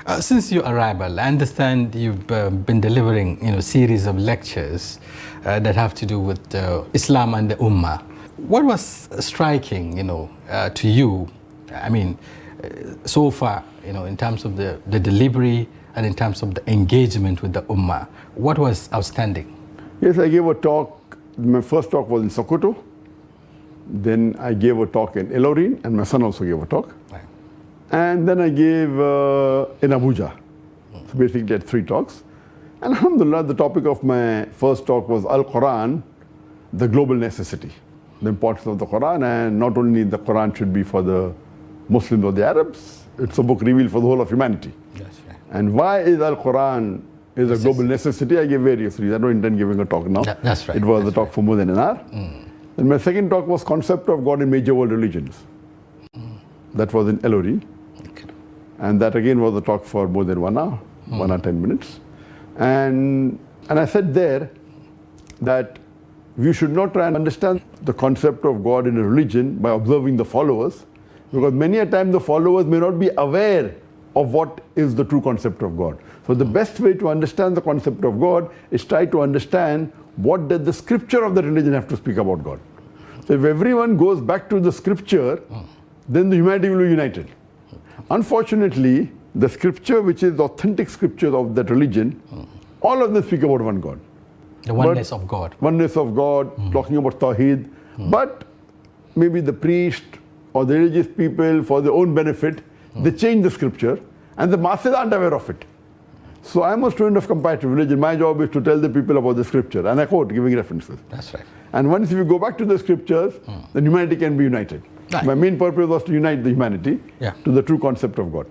Since your arrival, I understand you've been delivering, series of lectures that have to do with Islam and the Ummah. What was striking, to you? I mean, so far, in terms of the delivery and in terms of the engagement with the Ummah, what was outstanding? Yes, I gave a talk. My first talk was in Sokoto. Then I gave a talk in Ilorin, and my son also gave a talk. Right. And then I gave in Abuja. So basically I had 3 talks. And alhamdulillah, the topic of my first talk was Al-Quran, the global necessity, the importance of the Quran, and not only the Quran should be for the Muslims or the Arabs, it's a book revealed for the whole of humanity. That's right. And why is Al-Quran is a global necessity? I gave various reasons. I don't intend giving a talk now. That's right. It was a talk for more than an hour. And my second talk was concept of God in major world religions. That was in Ilorin. Okay. And that again was a talk for more than 1 hour, 1 hour 10 minutes. And I said there that we should not try and understand the concept of God in a religion by observing the followers, because many a time the followers may not be aware of what is the true concept of God. So the best way to understand the concept of God is try to understand what does the scripture of the religion have to speak about God. So if everyone goes back to the scripture, then the humanity will be united. Unfortunately, the scripture, which is the authentic scripture of that religion, all of them speak about one God. The oneness of God. Oneness of God, talking about Tawheed. But maybe the priest or the religious people, for their own benefit, they change the scripture, and the masses aren't aware of it. So I'm a student of comparative religion. My job is to tell the people about the scripture, and I quote, giving references. That's right. And once we go back to the scriptures, then humanity can be united. Right. My main purpose was to unite the humanity to the true concept of God.